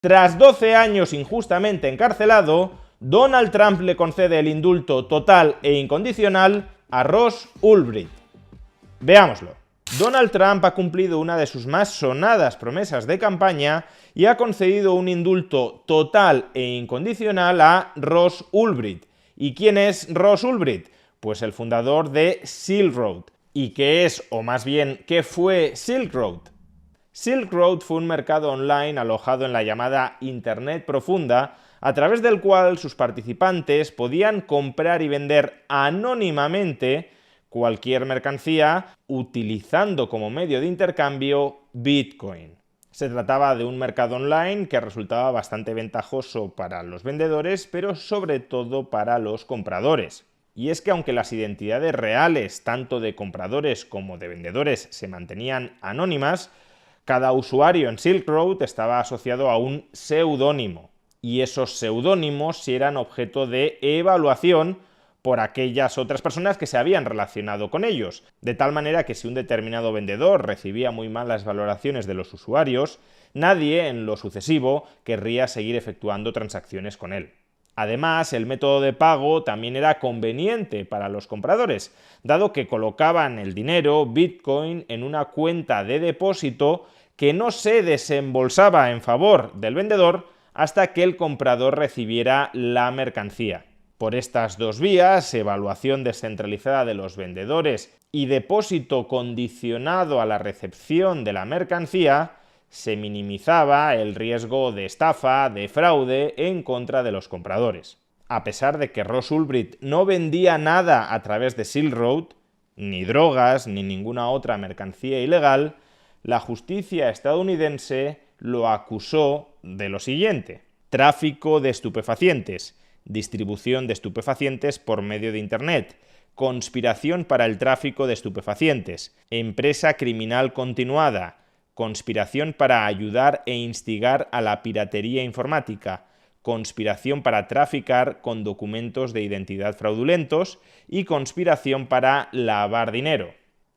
Tras 12 años injustamente encarcelado, Donald Trump le concede el indulto total e incondicional a Ross Ulbricht. Veámoslo. Donald Trump ha cumplido una de sus más sonadas promesas de campaña y ha concedido un indulto total e incondicional a Ross Ulbricht. ¿Y quién es Ross Ulbricht? Pues el fundador de Silk Road. ¿Y qué es, o más bien, qué fue Silk Road? Silk Road fue un mercado online alojado en la llamada Internet profunda, a través del cual sus participantes podían comprar y vender anónimamente cualquier mercancía utilizando como medio de intercambio Bitcoin. Se trataba de un mercado online que resultaba bastante ventajoso para los vendedores, pero sobre todo para los compradores. Y es que aunque las identidades reales, tanto de compradores como de vendedores, se mantenían anónimas, cada usuario en Silk Road estaba asociado a un seudónimo, y esos seudónimos sí eran objeto de evaluación por aquellas otras personas que se habían relacionado con ellos, de tal manera que si un determinado vendedor recibía muy malas valoraciones de los usuarios, nadie en lo sucesivo querría seguir efectuando transacciones con él. Además, el método de pago también era conveniente para los compradores, dado que colocaban el dinero, Bitcoin, en una cuenta de depósito que no se desembolsaba en favor del vendedor hasta que el comprador recibiera la mercancía. Por estas dos vías, evaluación descentralizada de los vendedores y depósito condicionado a la recepción de la mercancía, se minimizaba el riesgo de estafa, de fraude en contra de los compradores. A pesar de que Ross Ulbricht no vendía nada a través de Silk Road, ni drogas ni ninguna otra mercancía ilegal, la justicia estadounidense lo acusó de lo siguiente: tráfico de estupefacientes, distribución de estupefacientes por medio de Internet, conspiración para el tráfico de estupefacientes, empresa criminal continuada, conspiración para ayudar e instigar a la piratería informática, conspiración para traficar con documentos de identidad fraudulentos y conspiración para lavar dinero.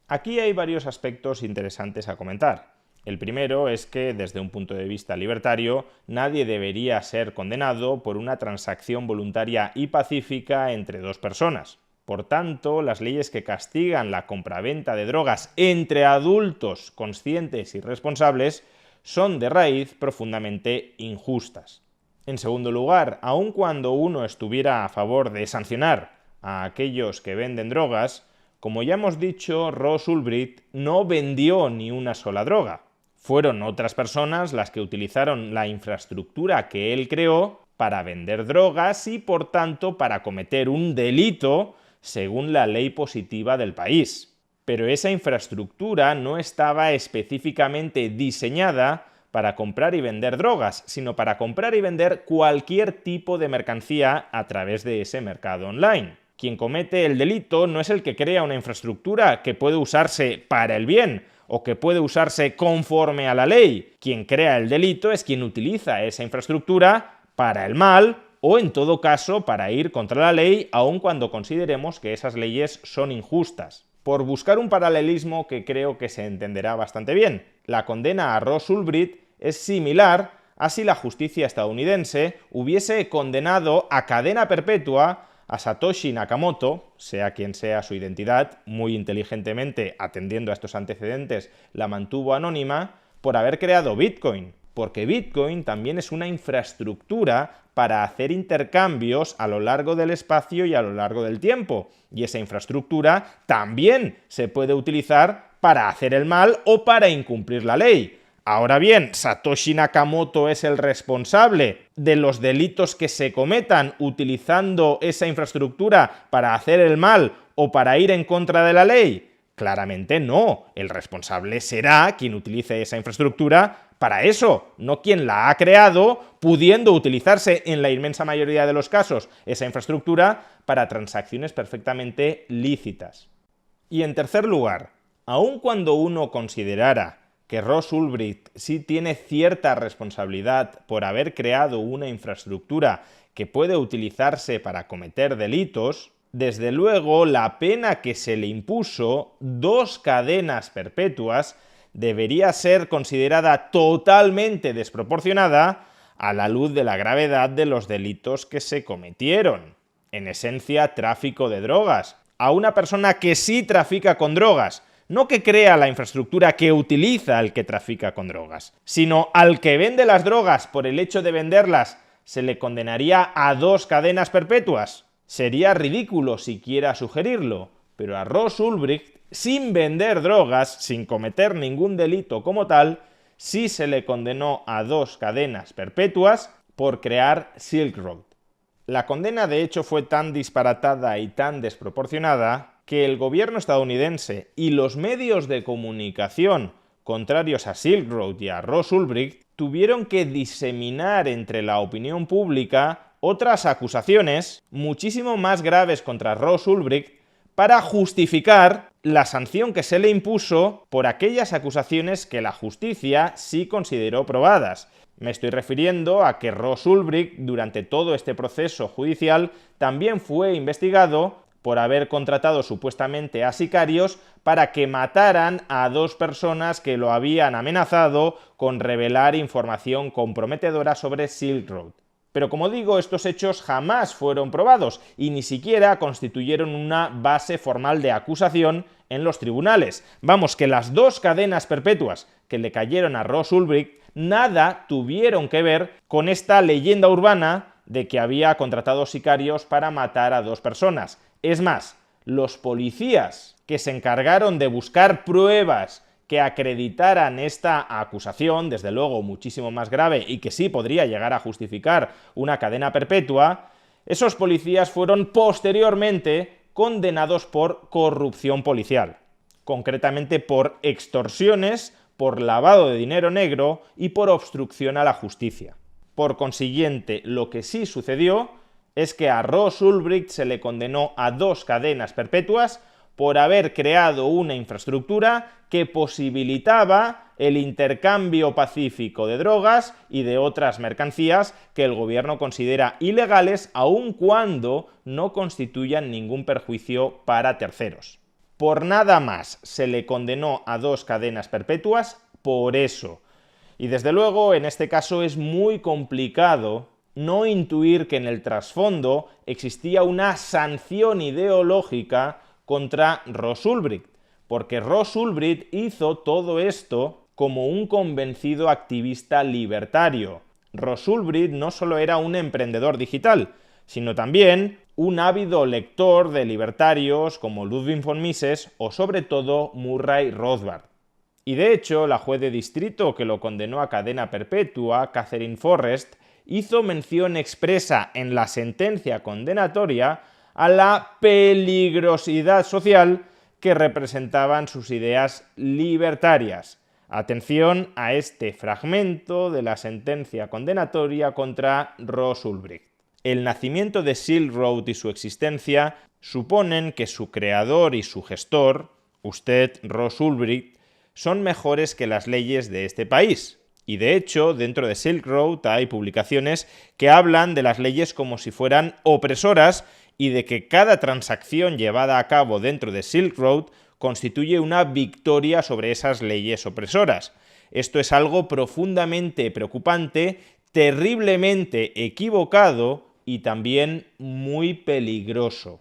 Aquí hay varios aspectos interesantes a comentar. El primero es que, desde un punto de vista libertario, nadie debería ser condenado por una transacción voluntaria y pacífica entre dos personas. Por tanto, las leyes que castigan la compraventa de drogas entre adultos conscientes y responsables son de raíz profundamente injustas. En segundo lugar, aun cuando uno estuviera a favor de sancionar a aquellos que venden drogas, como ya hemos dicho, Ross Ulbricht no vendió ni una sola droga. Fueron otras personas las que utilizaron la infraestructura que él creó para vender drogas y, por tanto, para cometer un delito según la ley positiva del país. Pero esa infraestructura no estaba específicamente diseñada para comprar y vender drogas, sino para comprar y vender cualquier tipo de mercancía a través de ese mercado online. Quien comete el delito no es el que crea una infraestructura que puede usarse para el bien o que puede usarse conforme a la ley. Quien crea el delito es quien utiliza esa infraestructura para el mal o, en todo caso, para ir contra la ley, aun cuando consideremos que esas leyes son injustas. Por buscar un paralelismo que creo que se entenderá bastante bien, la condena a Ross Ulbricht es similar a si la justicia estadounidense hubiese condenado a cadena perpetua a Satoshi Nakamoto, sea quien sea su identidad, muy inteligentemente, atendiendo a estos antecedentes, la mantuvo anónima, por haber creado Bitcoin, porque Bitcoin también es una infraestructura para hacer intercambios a lo largo del espacio y a lo largo del tiempo, y esa infraestructura también se puede utilizar para hacer el mal o para incumplir la ley. Ahora bien, ¿Satoshi Nakamoto es el responsable de los delitos que se cometan utilizando esa infraestructura para hacer el mal o para ir en contra de la ley? Claramente no. El responsable será quien utilice esa infraestructura para eso, no quien la ha creado, pudiendo utilizarse en la inmensa mayoría de los casos esa infraestructura para transacciones perfectamente lícitas. Y en tercer lugar, aun cuando uno considerara que Ross Ulbricht sí tiene cierta responsabilidad por haber creado una infraestructura que puede utilizarse para cometer delitos, desde luego la pena que se le impuso, 2 cadenas perpetuas, debería ser considerada totalmente desproporcionada a la luz de la gravedad de los delitos que se cometieron. En esencia, tráfico de drogas. A una persona que sí trafica con drogas, no que crea la infraestructura que utiliza el que trafica con drogas, sino al que vende las drogas por el hecho de venderlas, ¿se le condenaría a 2 cadenas perpetuas? Sería ridículo siquiera sugerirlo, pero a Ross Ulbricht, sin vender drogas, sin cometer ningún delito como tal, sí se le condenó a 2 cadenas perpetuas por crear Silk Road. La condena de hecho fue tan disparatada y tan desproporcionada que el gobierno estadounidense y los medios de comunicación contrarios a Silk Road y a Ross Ulbricht tuvieron que diseminar entre la opinión pública otras acusaciones muchísimo más graves contra Ross Ulbricht para justificar la sanción que se le impuso por aquellas acusaciones que la justicia sí consideró probadas. Me estoy refiriendo a que Ross Ulbricht, durante todo este proceso judicial, también fue investigado por haber contratado supuestamente a sicarios para que mataran a 2 personas que lo habían amenazado con revelar información comprometedora sobre Silk Road. Pero como digo, estos hechos jamás fueron probados y ni siquiera constituyeron una base formal de acusación en los tribunales. Vamos, que las 2 cadenas perpetuas que le cayeron a Ross Ulbricht nada tuvieron que ver con esta leyenda urbana de que había contratado sicarios para matar a 2 personas. Es más, los policías que se encargaron de buscar pruebas que acreditaran esta acusación, desde luego muchísimo más grave y que sí podría llegar a justificar una cadena perpetua, esos policías fueron posteriormente condenados por corrupción policial, concretamente por extorsiones, por lavado de dinero negro y por obstrucción a la justicia. Por consiguiente, lo que sí sucedió es que a Ross Ulbricht se le condenó a 2 cadenas perpetuas por haber creado una infraestructura que posibilitaba el intercambio pacífico de drogas y de otras mercancías que el gobierno considera ilegales aun cuando no constituyan ningún perjuicio para terceros. Por nada más se le condenó a 2 cadenas perpetuas por eso. Y desde luego en este caso es muy complicado no intuir que en el trasfondo existía una sanción ideológica contra Ross Ulbricht, porque Ross Ulbricht hizo todo esto como un convencido activista libertario. Ross Ulbricht no solo era un emprendedor digital, sino también un ávido lector de libertarios como Ludwig von Mises o sobre todo Murray Rothbard. Y de hecho, la juez de distrito que lo condenó a cadena perpetua, Catherine Forrest, hizo mención expresa en la sentencia condenatoria a la peligrosidad social que representaban sus ideas libertarias. Atención a este fragmento de la sentencia condenatoria contra Ross Ulbricht. El nacimiento de Silk Road y su existencia suponen que su creador y su gestor, usted, Ross Ulbricht, son mejores que las leyes de este país. Y de hecho, dentro de Silk Road hay publicaciones que hablan de las leyes como si fueran opresoras y de que cada transacción llevada a cabo dentro de Silk Road constituye una victoria sobre esas leyes opresoras. Esto es algo profundamente preocupante, terriblemente equivocado y también muy peligroso.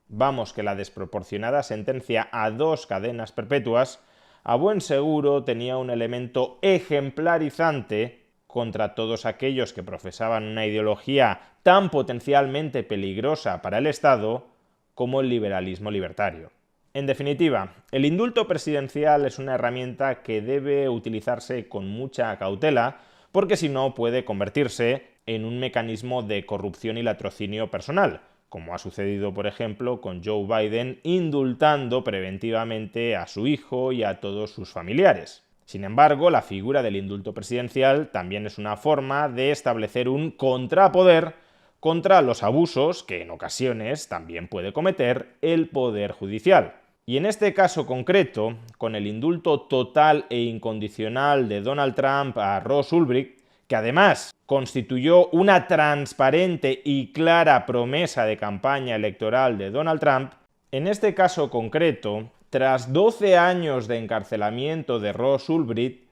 Vamos, que la desproporcionada sentencia a 2 cadenas perpetuas a buen seguro tenía un elemento ejemplarizante contra todos aquellos que profesaban una ideología tan potencialmente peligrosa para el Estado como el liberalismo libertario. En definitiva, el indulto presidencial es una herramienta que debe utilizarse con mucha cautela, porque si no puede convertirse en un mecanismo de corrupción y latrocinio personal, como ha sucedido, por ejemplo, con Joe Biden indultando preventivamente a su hijo y a todos sus familiares. Sin embargo, la figura del indulto presidencial también es una forma de establecer un contrapoder contra los abusos que en ocasiones también puede cometer el Poder Judicial. Y en este caso concreto, con el indulto total e incondicional de Donald Trump a Ross Ulbricht, que además constituyó una transparente y clara promesa de campaña electoral de Donald Trump, en este caso concreto, tras 12 años de encarcelamiento de Ross Ulbricht,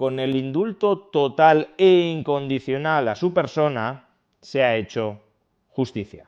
con el indulto total e incondicional a su persona, se ha hecho justicia.